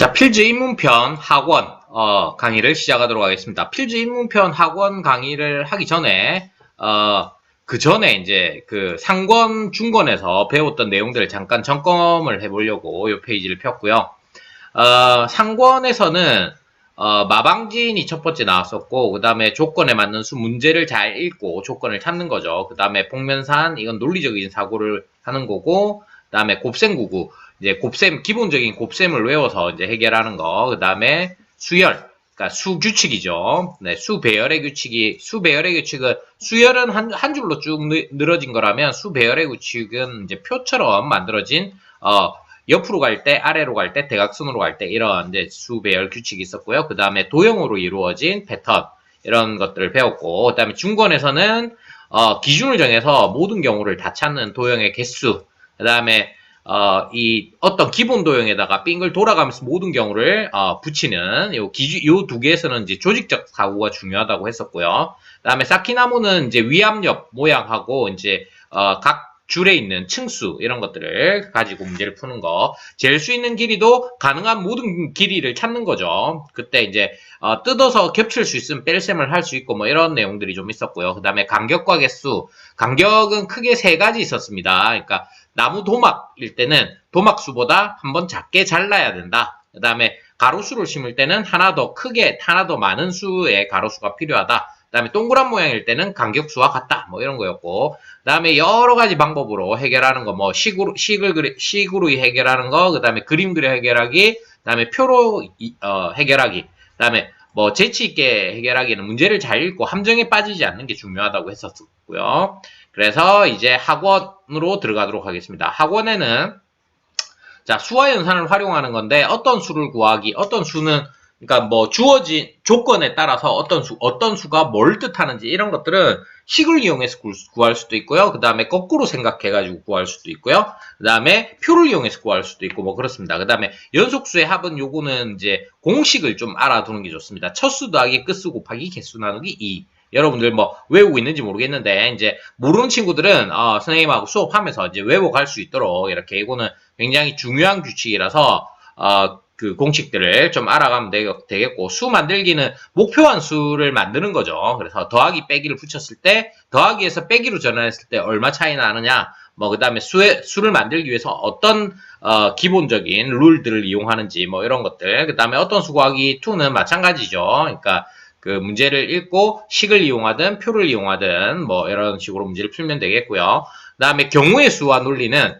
자, 필즈 입문편 학원 강의를 시작하도록 하겠습니다. 필즈 입문편 학원 강의를 하기 전에 그 전에 이제 그 상권 중권에서 배웠던 내용들을 잠깐 점검을 해보려고 이 페이지를 폈고요. 상권에서는 마방진이 첫 번째 나왔었고, 그 다음에 조건에 맞는 수 문제를 잘 읽고 조건을 찾는 거죠. 그 다음에 복면산, 이건 논리적인 사고를 하는 거고, 그 다음에 곱셈구구, 이제 곱셈, 기본적인 곱셈을 외워서 이제 해결하는 거. 그 다음에 수열, 그러니까 수규칙이죠. 네, 수배열의 규칙은, 수열은 한 줄로 쭉 늘어진 거라면, 수배열의 규칙은 이제 표처럼 만들어진, 옆으로 갈 때, 아래로 갈 때, 대각선으로 갈 때, 이런 이제 수배열 규칙이 있었고요. 그 다음에 도형으로 이루어진 패턴, 이런 것들을 배웠고, 그 다음에 중권에서는, 기준을 정해서 모든 경우를 다 찾는 도형의 개수, 그 다음에, 이 어떤 기본 도형에다가 빙글 돌아가면서 모든 경우를, 붙이는, 요 두 개에서는 이제 조직적 사고가 중요하다고 했었고요. 그 다음에 쌓기나무는 이제 위압력 모양하고, 이제, 각 줄에 있는 층수 이런 것들을 가지고 문제를 푸는 거. 잴 수 있는 길이도 가능한 모든 길이를 찾는 거죠. 그때 이제 뜯어서 겹칠 수 있으면 뺄셈을 할 수 있고 뭐 이런 내용들이 좀 있었고요. 그 다음에 간격과 개수. 간격은 크게 세 가지 있었습니다. 그러니까 나무 도막일 때는 도막수보다 한번 작게 잘라야 된다. 그 다음에 가로수를 심을 때는 하나 더 크게, 하나 더 많은 수의 가로수가 필요하다. 그 다음에 동그란 모양일 때는 간격수와 같다. 뭐 이런 거였고. 그 다음에 여러 가지 방법으로 해결하는 거, 뭐 식으로 해결하는 거, 그 다음에 그림 그려 해결하기, 그 다음에 표로 해결하기, 그 다음에 뭐 재치 있게 해결하기는 문제를 잘 읽고 함정에 빠지지 않는 게 중요하다고 했었고요. 그래서 이제 학원으로 들어가도록 하겠습니다. 학원에는 자, 수와 연산을 활용하는 건데 어떤 수를 구하기, 어떤 수는 그러니까 뭐 주어진 조건에 따라서 어떤 수가 뭘 뜻하는지 이런 것들은 식을 이용해서 구할 수도 있고요. 그 다음에 거꾸로 생각해가지고 구할 수도 있고요. 그 다음에 표를 이용해서 구할 수도 있고 뭐 그렇습니다. 그 다음에 연속수의 합은 요거는 이제 공식을 좀 알아두는 게 좋습니다. 첫수 더하기 끝수 곱하기 개수 나누기 2. 여러분들 뭐 외우고 있는지 모르겠는데 이제 모르는 친구들은 선생님하고 수업하면서 이제 외워갈 수 있도록 이렇게 이거는 굉장히 중요한 규칙이라서 그 공식들을 좀 알아가면 되겠고, 수 만들기는 목표한 수를 만드는 거죠. 그래서 더하기 빼기를 붙였을 때 더하기에서 빼기로 전환했을 때 얼마 차이 나느냐, 뭐 그 다음에 수를 만들기 위해서 어떤 기본적인 룰들을 이용하는지 뭐 이런 것들, 그 다음에 어떤 수 구하기 2는 마찬가지죠. 그러니까 그 문제를 읽고 식을 이용하든 표를 이용하든 뭐 이런 식으로 문제를 풀면 되겠고요. 그 다음에 경우의 수와 논리는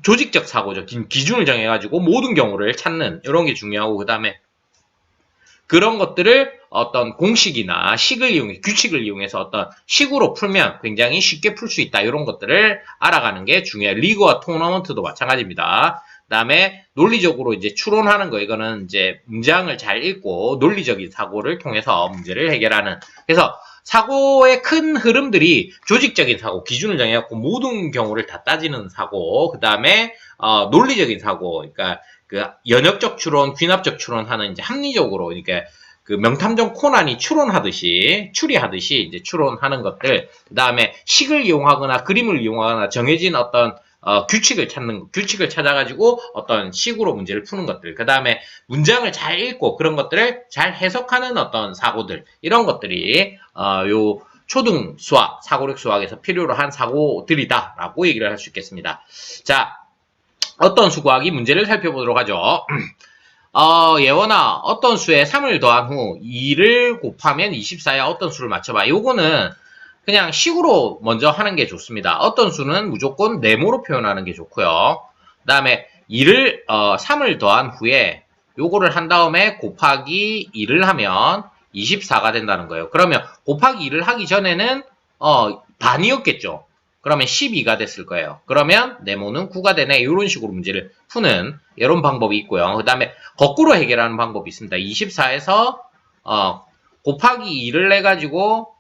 조직적 사고죠. 기준을 정해가지고 모든 경우를 찾는 이런 게 중요하고, 그 다음에 그런 것들을 어떤 공식이나 규칙을 이용해서 어떤 식으로 풀면 굉장히 쉽게 풀 수 있다. 이런 것들을 알아가는 게 중요해요. 리그와 토너먼트도 마찬가지입니다. 그 다음에 논리적으로 이제 추론하는 거, 이거는 이제 문장을 잘 읽고 논리적인 사고를 통해서 문제를 해결하는. 그래서 사고의 큰 흐름들이 조직적인 사고, 기준을 정해갖고 모든 경우를 다 따지는 사고, 그 다음에 논리적인 사고, 그러니까 그 연역적 추론, 귀납적 추론하는 이제 합리적으로, 그러니까 그 명탐정 코난이 추리하듯이 이제 추론하는 것들, 그 다음에 식을 이용하거나 그림을 이용하거나 정해진 어떤 규칙을 찾아가지고 어떤 식으로 문제를 푸는 것들, 그 다음에 문장을 잘 읽고 그런 것들을 잘 해석하는 어떤 사고들, 이런 것들이 요 초등 수학, 사고력 수학에서 필요로 한 사고들이다라고 얘기를 할 수 있겠습니다. 자, 어떤 수 구하기 문제를 살펴보도록 하죠. 예원아, 어떤 수에 3을 더한 후 2를 곱하면 24야. 어떤 수를 맞춰봐. 요거는 그냥 식으로 먼저 하는 게 좋습니다. 어떤 수는 무조건 네모로 표현하는 게 좋고요. 그 다음에 3을 더한 후에 요거를 한 다음에 곱하기 2를 하면 24가 된다는 거예요. 그러면 곱하기 2를 하기 전에는 반이었겠죠. 그러면 12가 됐을 거예요. 그러면 네모는 9가 되네. 이런 식으로 문제를 푸는 이런 방법이 있고요. 그 다음에 거꾸로 해결하는 방법이 있습니다. 24에서 곱하기 2를 내가지고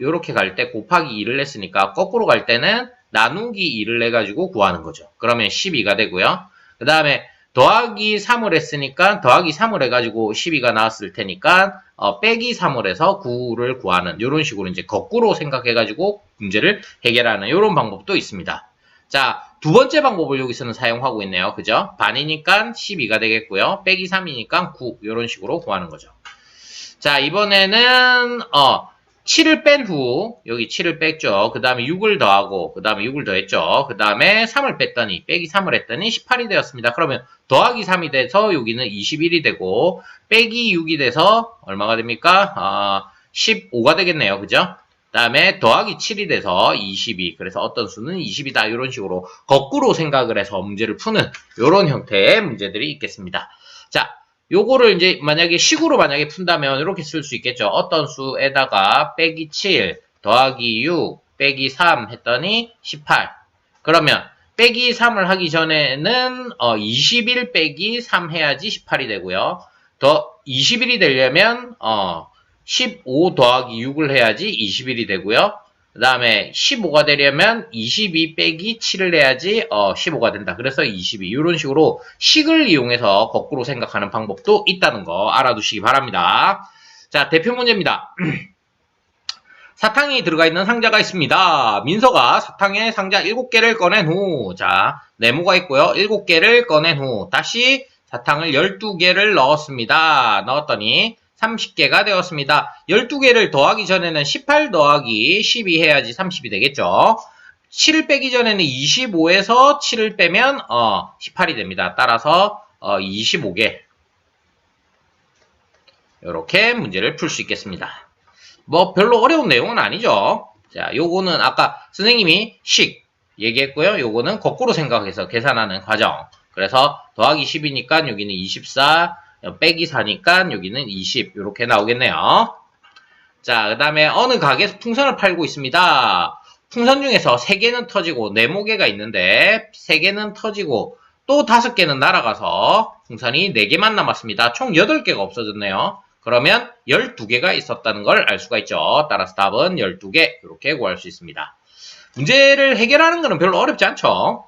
요렇게 갈 때 곱하기 2를 냈으니까 거꾸로 갈 때는 나누기 2를 내가지고 구하는 거죠. 그러면 12가 되고요. 그 다음에 더하기 3을 했으니까 더하기 3을 해가지고 12가 나왔을 테니까 빼기 3을 해서 9를 구하는 이런 식으로 이제 거꾸로 생각해가지고 문제를 해결하는 이런 방법도 있습니다. 자, 두 번째 방법을 여기서는 사용하고 있네요. 그죠? 반이니까 12가 되겠고요. 빼기 3이니까 9 이런 식으로 구하는 거죠. 자, 이번에는 7을 뺀 후 여기 7을 뺐죠. 그 다음에 6을 더하고 그 다음에 6을 더했죠. 그 다음에 3을 뺐더니 빼기 3을 했더니 18이 되었습니다. 그러면 더하기 3이 돼서 여기는 21이 되고 빼기 6이 돼서 얼마가 됩니까? 15가 되겠네요. 그죠? 그 다음에 더하기 7이 돼서 22. 그래서 어떤 수는 20이다. 이런 식으로 거꾸로 생각을 해서 문제를 푸는 이런 형태의 문제들이 있겠습니다. 자, 요거를 이제 만약에 식으로 만약에 푼다면 이렇게 쓸 수 있겠죠. 어떤 수에다가 빼기 7 더하기 6 빼기 3 했더니 18. 그러면 빼기 3을 하기 전에는 21 빼기 3 해야지 18이 되고요. 더 21이 되려면 15 더하기 6을 해야지 21이 되고요. 그 다음에 15가 되려면 22 빼기 7을 해야지 15가 된다. 그래서 22. 이런 식으로 식을 이용해서 거꾸로 생각하는 방법도 있다는 거 알아두시기 바랍니다. 자, 대표 문제입니다. 사탕이 들어가 있는 상자가 있습니다. 민서가 사탕에 상자 7개를 꺼낸 후, 자, 네모가 있고요. 7개를 꺼낸 후, 다시 사탕을 12개를 넣었습니다. 넣었더니 30개가 되었습니다. 12개를 더하기 전에는 18 더하기 12 해야지 30이 되겠죠. 7을 빼기 전에는 25에서 7을 빼면 18이 됩니다. 따라서 25개. 이렇게 문제를 풀 수 있겠습니다. 뭐 별로 어려운 내용은 아니죠. 자, 요거는 아까 선생님이 식 얘기했고요. 요거는 거꾸로 생각해서 계산하는 과정. 그래서 더하기 10이니까 여기는 24, 빼기 4니까 여기는 20 이렇게 나오겠네요. 자, 그 다음에 어느 가게에서 풍선을 팔고 있습니다. 풍선 중에서 3개는 터지고 4모개가 있는데 3개는 터지고 또 5개는 날아가서 풍선이 4개만 남았습니다. 총 8개가 없어졌네요. 그러면 12개가 있었다는 걸 알 수가 있죠. 따라서 답은 12개 이렇게 구할 수 있습니다. 문제를 해결하는 것은 별로 어렵지 않죠.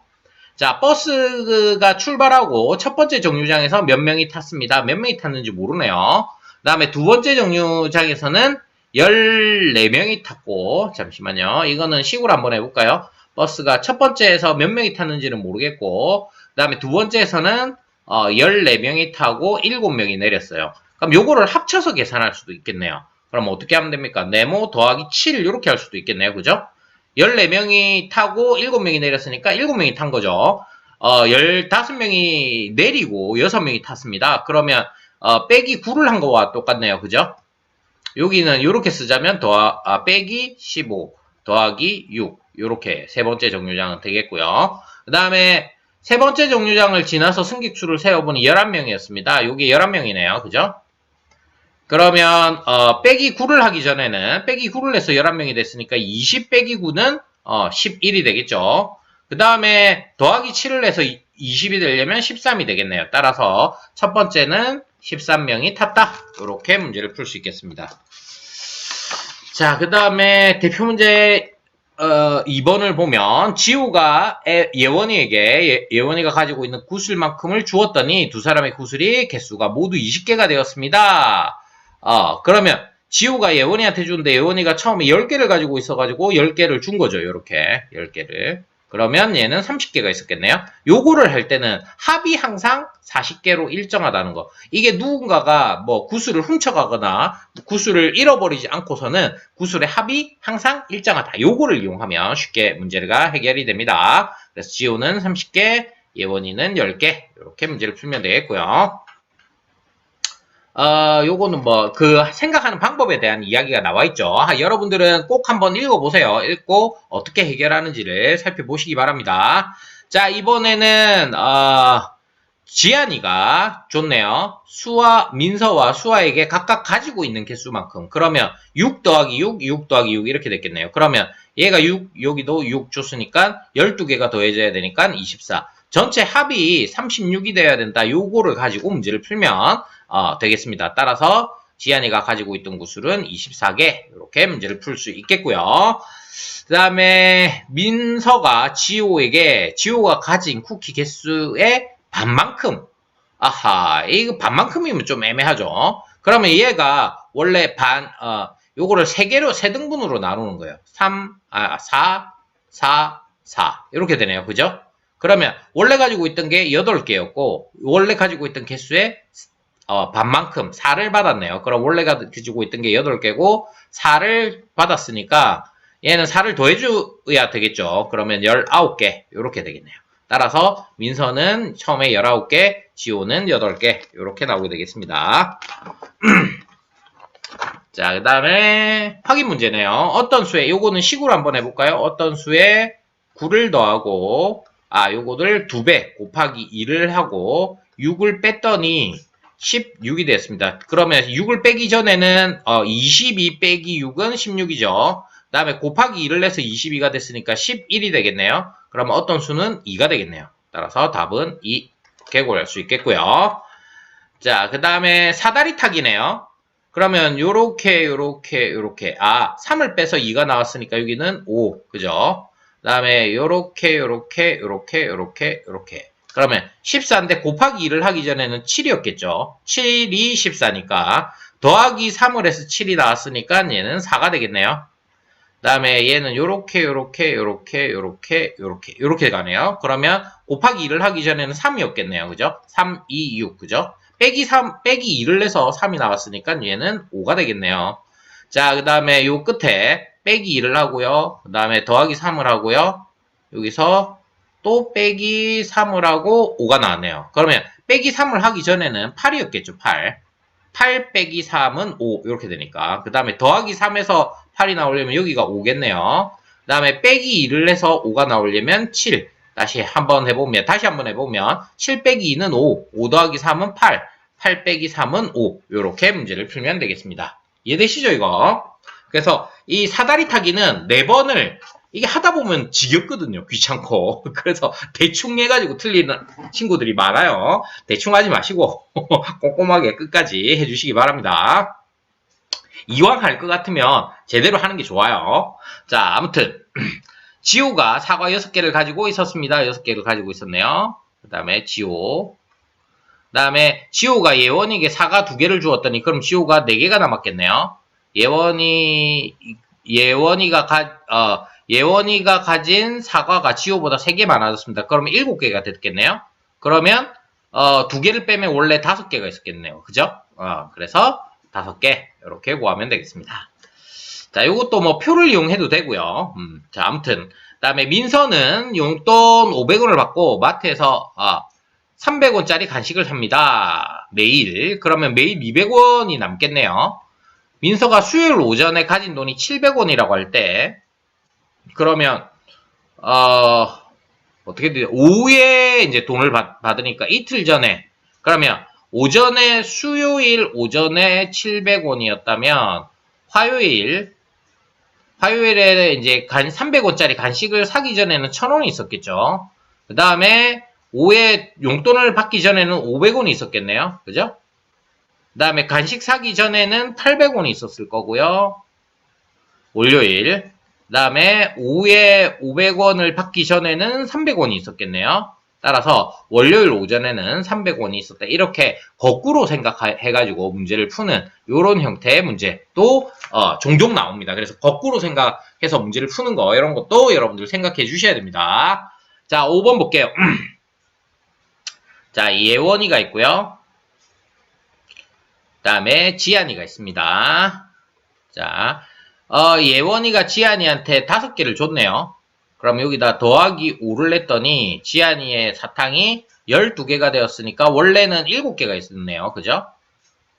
자, 버스가 출발하고 첫 번째 정류장에서 몇 명이 탔습니다. 몇 명이 탔는지 모르네요. 그 다음에 두 번째 정류장에서는 14명이 탔고, 잠시만요. 이거는 식으로 한번 해볼까요? 버스가 첫 번째에서 몇 명이 탔는지는 모르겠고, 그 다음에 두 번째에서는 14명이 타고 7명이 내렸어요. 그럼 요거를 합쳐서 계산할 수도 있겠네요. 그럼 어떻게 하면 됩니까? 네모 더하기 7 이렇게 할 수도 있겠네요. 그죠? 14명이 타고 7명이 내렸으니까 7명이 탄 거죠. 15명이 내리고 6명이 탔습니다. 그러면 빼기 9를 한 거와 똑같네요. 그죠? 여기는 이렇게 쓰자면 빼기 15 더하기 6 이렇게 세 번째 정류장은 되겠고요. 그 다음에 세 번째 정류장을 지나서 승객수를 세어보니 11명이었습니다. 여기 11명이네요. 그죠? 그러면 빼기 9를 하기 전에는 빼기 9를 해서 11명이 됐으니까 20 빼기 9는 11이 되겠죠. 그 다음에 더하기 7을 해서 20이 되려면 13이 되겠네요. 따라서 첫 번째는 13명이 탔다. 이렇게 문제를 풀 수 있겠습니다. 자, 그 다음에 대표 문제 2번을 보면 지호가 예원이가 가지고 있는 구슬만큼을 주었더니 두 사람의 구슬이 개수가 모두 20개가 되었습니다. 그러면 지호가 예원이한테 주는데 예원이가 처음에 10개를 가지고 있어가지고 10개를 준 거죠. 이렇게 10개를. 그러면 얘는 30개가 있었겠네요. 요거를 할 때는 합이 항상 40개로 일정하다는 거. 이게 누군가가 뭐 구슬을 훔쳐가거나 구슬을 잃어버리지 않고서는 구슬의 합이 항상 일정하다. 요거를 이용하면 쉽게 문제가 해결이 됩니다. 그래서 지호는 30개, 예원이는 10개. 이렇게 문제를 풀면 되겠고요. 요거는 생각하는 방법에 대한 이야기가 나와 있죠. 여러분들은 꼭 한번 읽어보세요. 읽고 어떻게 해결하는지를 살펴보시기 바랍니다. 자, 이번에는, 지안이가 줬네요. 민서와 수아에게 각각 가지고 있는 개수만큼. 그러면 6 더하기 6, 6 더하기 6 이렇게 됐겠네요. 그러면 얘가 6, 여기도 6 줬으니까 12개가 더해져야 되니까 24. 전체 합이 36이 돼야 된다. 요거를 가지고 문제를 풀면 되겠습니다. 따라서 지안이가 가지고 있던 구슬은 24개 이렇게 문제를 풀 수 있겠고요. 그 다음에 민서가 지호가 가진 쿠키 개수의 반만큼. 이거 반만큼이면 좀 애매하죠. 그러면 얘가 원래 요거를 세 등분으로 나누는 거예요. 4, 4, 4 이렇게 되네요. 그죠? 그러면 원래 가지고 있던 게 8개였고 원래 가지고 있던 개수의 반만큼 4를 받았네요. 그럼 원래 가지고 있던 게 8개고 4를 받았으니까 얘는 4를 더해줘야 되겠죠. 그러면 19개 이렇게 되겠네요. 따라서 민서는 처음에 19개, 지호는 8개 이렇게 나오게 되겠습니다. 자, 그 다음에 확인 문제네요. 어떤 수에 요거는 식으로 한번 해볼까요? 어떤 수에 9를 더하고 요거를 2배 곱하기 2를 하고 6을 뺐더니 16이 됐습니다. 그러면 6을 빼기 전에는 22 빼기 6은 16이죠. 그 다음에 곱하기 2를 해서 22가 됐으니까 11이 되겠네요. 그러면 어떤 수는 2가 되겠네요. 따라서 답은 2 개골할 수 있겠고요. 자, 그 다음에 사다리 타기네요. 그러면 요렇게 3을 빼서 2가 나왔으니까 여기는 5 그죠? 그 다음에 요렇게 그러면 14인데 곱하기 2를 하기 전에는 7이었겠죠. 7이 14니까 더하기 3을 해서 7이 나왔으니까 얘는 4가 되겠네요. 그 다음에 얘는 요렇게 가네요. 그러면 곱하기 2를 하기 전에는 3이었겠네요. 그죠? 3, 2, 6 그죠? 빼기 2를 내서 3이 나왔으니까 얘는 5가 되겠네요. 자, 그 다음에 요 끝에 빼기 2를 하고요. 그 다음에 더하기 3을 하고요. 여기서 또 빼기 3을 하고 5가 나왔네요. 그러면 빼기 3을 하기 전에는 8이었겠죠. 8 빼기 3은 5 이렇게 되니까 그 다음에 더하기 3에서 8이 나오려면 여기가 5겠네요. 그 다음에 빼기 2를 해서 5가 나오려면 7 다시 한번 해보면 7 빼기 2는 5 더하기 3은 8 빼기 3은 5 이렇게 문제를 풀면 되겠습니다. 이해되시죠 이거? 그래서 이 사다리 타기는 4번을 이게 하다 보면 지겹거든요. 귀찮고. 그래서 대충 해가지고 틀리는 친구들이 많아요. 대충 하지 마시고 꼼꼼하게 끝까지 해주시기 바랍니다. 이왕 할 것 같으면 제대로 하는 게 좋아요. 자, 아무튼 지호가 사과 6개를 가지고 있었습니다. 6개를 가지고 있었네요. 그 다음에 지호. 그 다음에 지호가 예원이에게 사과 2개를 주었더니 그럼 지호가 4개가 남았겠네요. 예원이가 가진 사과가 지호보다 3개 많아졌습니다. 그러면 7개가 됐겠네요. 그러면 2개를 빼면 원래 5개가 있었겠네요. 그죠? 그래서 5개 이렇게 구하면 되겠습니다. 자, 요것도 뭐 표를 이용해도 되고요. 자, 아무튼 그다음에 민서는 용돈 500원을 받고 마트에서 300원짜리 간식을 삽니다. 매일. 그러면 매일 200원이 남겠네요. 민서가 수요일 오전에 가진 돈이 700원이라고 할 때 그러면 어떻게 돼요? 오후에 이제 돈을 받으니까 이틀 전에 그러면 수요일 오전에 700원이었다면 화요일에 이제 300원짜리 간식을 사기 전에는 1000원이 있었겠죠. 그 다음에 오후에 용돈을 받기 전에는 500원이 있었겠네요. 그죠? 그 다음에 간식 사기 전에는 800원이 있었을 거고요. 월요일. 그 다음에 오후에 500원을 받기 전에는 300원이 있었겠네요. 따라서 월요일 오전에는 300원이 있었다. 이렇게 거꾸로 생각해가지고 문제를 푸는 이런 형태의 문제도 종종 나옵니다. 그래서 거꾸로 생각해서 문제를 푸는 거 이런 것도 여러분들 생각해 주셔야 됩니다. 자, 5번 볼게요. 자, 예원이가 있고요. 그 다음에 지안이가 있습니다. 자, 예원이가 지안이한테 5개를 줬네요. 그럼 여기다 더하기 5를 냈더니 지안이의 사탕이 12개가 되었으니까 원래는 7개가 있었네요. 그죠?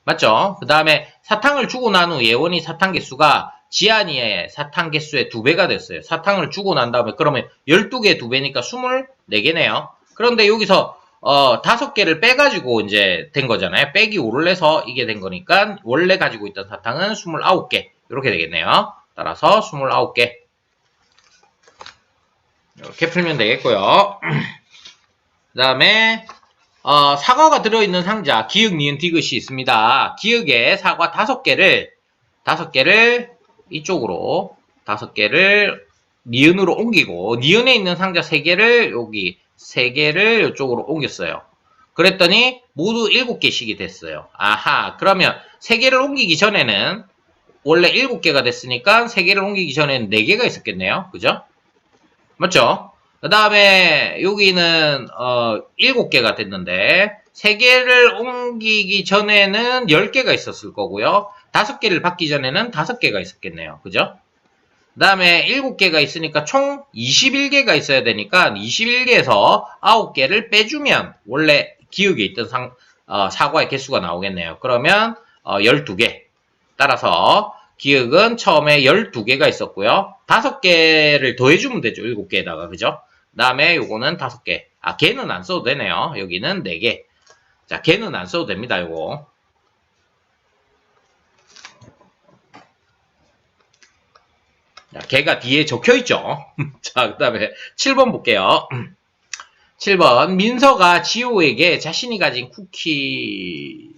맞죠? 그 다음에 사탕을 주고 난 후 예원이 사탕 개수가 지안이의 사탕 개수의 2배가 됐어요. 사탕을 주고 난 다음에 그러면 12개 2배니까 24개네요. 그런데 여기서 5개를 빼가지고 이제 된 거잖아요. 빼기 5를 내서 이게 된 거니까 원래 가지고 있던 사탕은 29개 이렇게 되겠네요. 따라서 29개 이렇게 풀면 되겠고요. 그 다음에 사과가 들어있는 상자 기역, 니은, 디귿이 있습니다. 기역에 사과 5개를 이쪽으로 5개를 니은으로 옮기고 니은에 있는 상자 3개를 여기 3개를 이쪽으로 옮겼어요. 그랬더니 모두 7개씩이 됐어요. 아하, 그러면 3개를 옮기기 전에는 원래 7개가 됐으니까 3개를 옮기기 전에는 4개가 있었겠네요. 그죠? 맞죠? 그 다음에 여기는 7개가 됐는데 3개를 옮기기 전에는 10개가 있었을 거고요. 5개를 받기 전에는 5개가 있었겠네요. 그죠? 그 다음에 7개가 있으니까 총 21개가 있어야 되니까 21개에서 9개를 빼주면 원래 기억에 있던 사과의 개수가 나오겠네요. 그러면 12개. 따라서 기억은 처음에 12개가 있었고요. 5개를 더해주면 되죠. 7개에다가. 그죠? 그 다음에 요거는 5개. 아, 개는 안 써도 되네요. 여기는 4개. 자, 개는 안 써도 됩니다. 요거. 자, 개가 뒤에 적혀있죠. 자, 그 다음에 7번 볼게요. 7번. 민서가 지호에게 자신이 가진 쿠키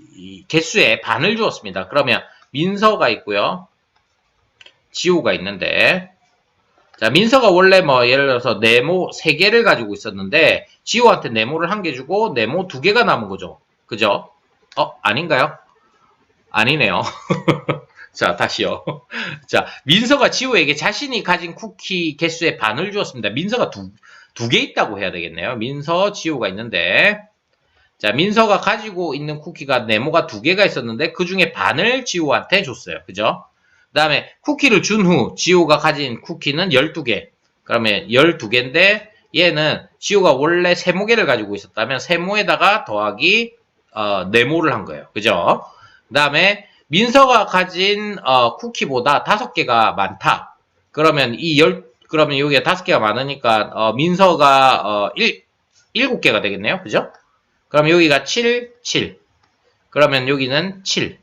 개수의 반을 주었습니다. 그러면 민서가 있고요. 지호가 있는데, 자, 민서가 원래 뭐 예를 들어서 네모 3개를 가지고 있었는데 지호한테 네모를 1개 주고 네모 2개가 남은 거죠. 그죠? 아닌가요? 아니네요. 자, 다시요. 자, 민서가 지호에게 자신이 가진 쿠키 개수의 반을 주었습니다. 민서가 두 개 있다고 해야 되겠네요. 민서, 지호가 있는데, 자, 민서가 가지고 있는 쿠키가 네모가 2개가 있었는데, 그 중에 반을 지호한테 줬어요. 그죠? 그 다음에 쿠키를 준 후, 지호가 가진 쿠키는 12개. 그러면 12개인데, 얘는 지호가 원래 세모개를 가지고 있었다면, 세모에다가 더하기, 네모를 한 거예요. 그죠? 그 다음에, 민서가 가진 쿠키보다 5개가 많다. 그러면 그러면 여기가 5개가 많으니까 민서가 7개가 되겠네요. 그죠? 그럼 여기가 7, 7. 그러면 여기는 7.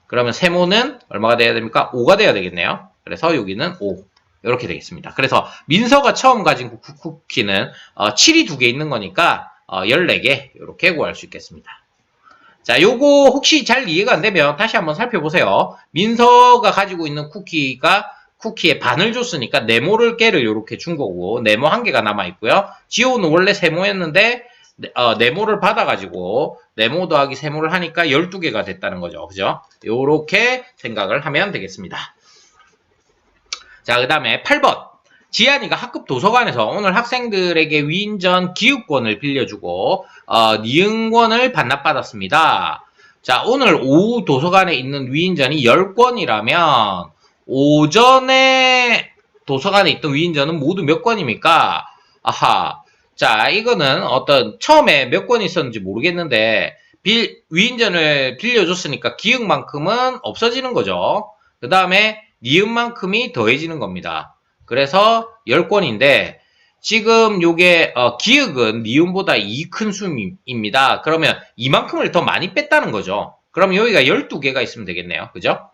그러면 세모는 얼마가 돼야 됩니까? 5가 돼야 되겠네요. 그래서 여기는 5. 이렇게 되겠습니다. 그래서 민서가 처음 가진 쿠키는 7이 2개 있는 거니까 14개 이렇게 구할 수 있겠습니다. 자, 요거 혹시 잘 이해가 안 되면 다시 한번 살펴보세요. 민서가 가지고 있는 쿠키의 반을 줬으니까 네모를 깨를 이렇게 준 거고 네모 1개가 남아 있고요. 지호는 원래 세모였는데 네모를 받아가지고 네모 더하기 세모를 하니까 12개가 됐다는 거죠. 그죠? 요렇게 생각을 하면 되겠습니다. 자, 그 다음에 8번. 지한이가 학급 도서관에서 오늘 학생들에게 위인전 기획권을 빌려주고 니은권을 반납받았습니다. 자, 오늘 오후 도서관에 있는 위인전이 10권이라면 오전에 도서관에 있던 위인전은 모두 몇 권입니까? 아하. 자, 이거는 처음에 몇 권이 있었는지 모르겠는데 위인전을 빌려줬으니까 기억만큼은 없어지는 거죠. 그 다음에 니은만큼이 더해지는 겁니다. 그래서 10권인데 지금 요게 기억은 니은보다 2 큰 수입니다. 그러면 이만큼을 더 많이 뺐다는 거죠. 그럼 여기가 12개가 있으면 되겠네요. 그죠?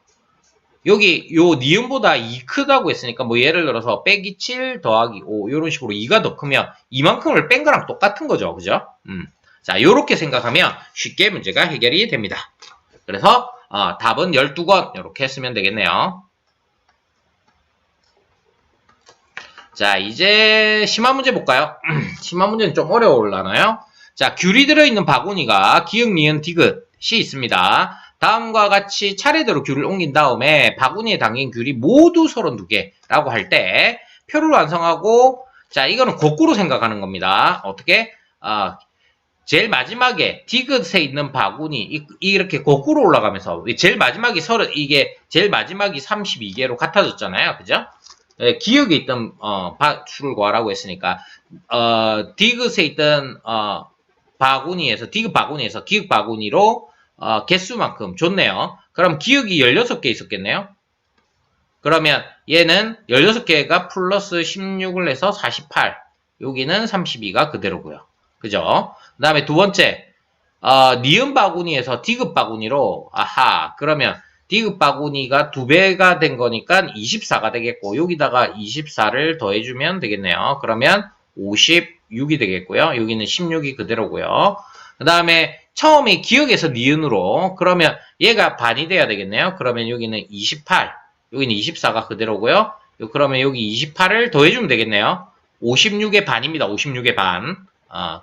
여기 요 니은보다 2 크다고 했으니까 뭐 예를 들어서 빼기 7 더하기 5 이런 식으로 2가 더 크면 이만큼을 뺀 거랑 똑같은 거죠. 그죠? 자, 요렇게 생각하면 쉽게 문제가 해결이 됩니다. 그래서 답은 12권 이렇게 했으면 되겠네요. 자, 이제 심화 문제 볼까요? 심화 문제는 좀 어려울라나요? 자, 귤이 들어있는 바구니가 기역, 니은, 디귿이 있습니다. 다음과 같이 차례대로 귤을 옮긴 다음에 바구니에 담긴 귤이 모두 32개라고 할 때 표를 완성하고, 자, 이거는 거꾸로 생각하는 겁니다. 어떻게? 제일 마지막에 디귿에 있는 바구니 이렇게 거꾸로 올라가면서 제일 마지막이 이게 제일 마지막이 32개로 같아졌잖아요. 그죠? 기억에 있던 수를 구하라고 했으니까 디귿에 있던 바구니에서 디귿 바구니에서 기억 바구니로 개수만큼 줬네요. 그럼 기억이 16개 있었겠네요. 그러면 얘는 16개가 플러스 16을 해서 48. 여기는 32가 그대로고요. 그죠? 그 다음에 두 번째 니은 바구니에서 디귿 바구니로 그러면 디귿 바구니가 2배가 된 거니까 24가 되겠고 여기다가 24를 더해주면 되겠네요. 그러면 56이 되겠고요. 여기는 16이 그대로고요. 그 다음에 처음에 기억에서 니은으로 그러면 얘가 반이 돼야 되겠네요. 그러면 여기는 28, 여기는 24가 그대로고요. 그러면 여기 28을 더해주면 되겠네요. 56의 반입니다. 56의 반.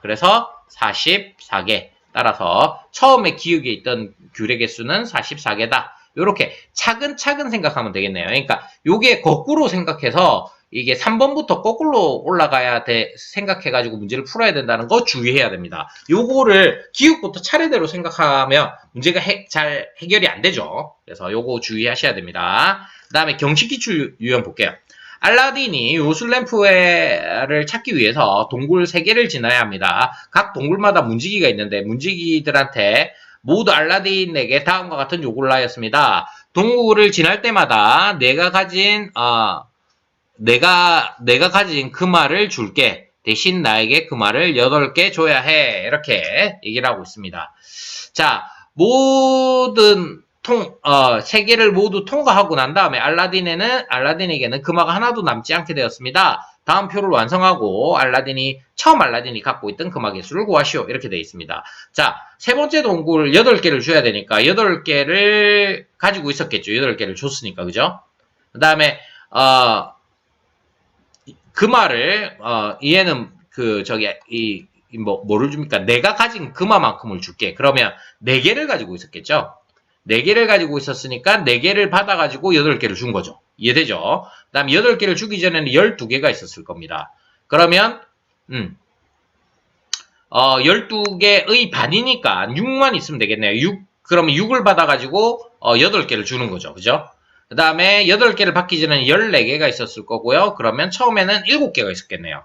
그래서 44개. 따라서 처음에 기억에 있던 귤의 개수는 44개다. 이렇게 차근차근 생각하면 되겠네요. 그러니까 요게 거꾸로 생각해서 이게 3번부터 거꾸로 올라가야 돼 생각해가지고 문제를 풀어야 된다는 거 주의해야 됩니다. 요거를 기욱부터 차례대로 생각하면 문제가 잘 해결이 안 되죠. 그래서 요거 주의하셔야 됩니다. 그 다음에 경식기출 유형 볼게요. 알라딘이 요술램프를 찾기 위해서 동굴 3개를 지나야 합니다. 각 동굴마다 문지기가 있는데 문지기들한테 모두 알라딘에게 다음과 같은 요구를 하였습니다. 동굴을 지날 때마다 내가 가진 그 말을 줄게. 대신 나에게 그 말을 8개 줘야 해. 이렇게 얘기를 하고 있습니다. 자, 모든 3개를 모두 통과하고 난 다음에 알라딘에게는 금화가 하나도 남지 않게 되었습니다. 다음 표를 완성하고 처음 알라딘이 갖고 있던 금화 개수를 구하시오. 이렇게 되어 있습니다. 자, 세 번째 동굴 8개를 줘야 되니까 8개를 가지고 있었겠죠. 8개를 줬으니까, 그죠? 그 다음에, 금화를, 얘는 뭐를 줍니까? 내가 가진 금화만큼을 줄게. 그러면 4개를 가지고 있었겠죠? 4개를 가지고 있었으니까 4개를 받아가지고 8개를 준 거죠. 이해되죠? 그 다음 8개를 주기 전에는 12개가 있었을 겁니다. 그러면 12개의 반이니까 6만 있으면 되겠네요. 그러면 6을 받아가지고 8개를 주는 거죠. 그죠? 그 다음에 8개를 받기 전에는 14개가 있었을 거고요. 그러면 처음에는 7개가 있었겠네요.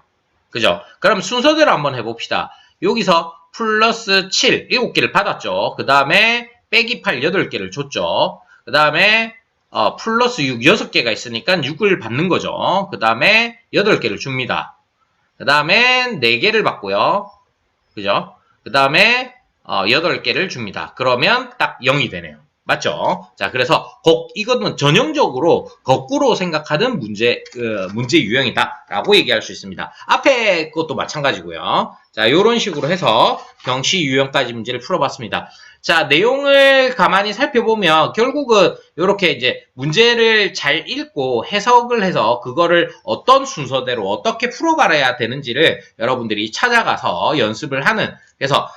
그죠? 그럼 순서대로 한번 해봅시다. 여기서 플러스 7, 7개를 받았죠. 그 다음에 빼기 8, 8개를 줬죠. 그 다음에 플러스 6, 6개가 있으니까 6을 받는 거죠. 그 다음에 8개를 줍니다. 그 다음에 4개를 받고요. 그죠? 그 다음에 8개를 줍니다. 그러면 딱 0이 되네요. 맞죠? 자, 그래서 이거는 전형적으로 거꾸로 생각하는 문제 유형이다라고 얘기할 수 있습니다. 앞에 것도 마찬가지고요. 자, 요런 식으로 해서 경시 유형까지 문제를 풀어봤습니다. 자, 내용을 가만히 살펴보면 결국은 이렇게 이제 문제를 잘 읽고 해석을 해서 그거를 어떤 순서대로 어떻게 풀어가야 되는지를 여러분들이 찾아가서 연습을 하는, 그래서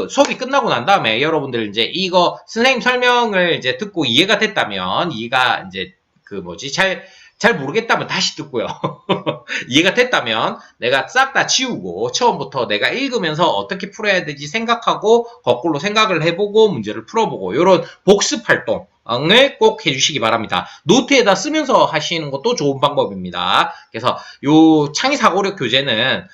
수업이 끝나고 난 다음에 여러분들 이제 이거 선생님 설명을 이제 듣고 이해가 됐다면, 이해가 이제 잘 모르겠다면 다시 듣고요. 이해가 됐다면 내가 싹 다 지우고 처음부터 내가 읽으면서 어떻게 풀어야 되지 생각하고 거꾸로 생각을 해보고 문제를 풀어보고 이런 복습 활동을 꼭 해주시기 바랍니다. 노트에다 쓰면서 하시는 것도 좋은 방법입니다. 그래서 요 창의사고력 교재는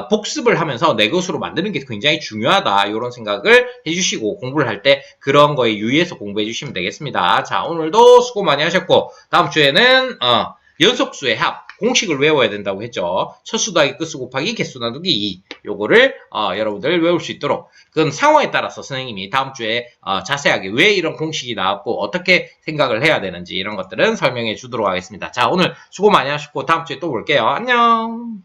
복습을 하면서 내 것으로 만드는 게 굉장히 중요하다. 이런 생각을 해주시고 공부를 할 때 그런 거에 유의해서 공부해 주시면 되겠습니다. 자, 오늘도 수고 많이 하셨고 다음 주에는 연속수의 합 공식을 외워야 된다고 했죠. 첫수 더하기 끝수 곱하기 개수 나누기 2. 요거를 여러분들 외울 수 있도록, 그건 상황에 따라서 선생님이 다음 주에 자세하게 왜 이런 공식이 나왔고 어떻게 생각을 해야 되는지 이런 것들은 설명해 주도록 하겠습니다. 자, 오늘 수고 많이 하셨고 다음 주에 또 볼게요. 안녕.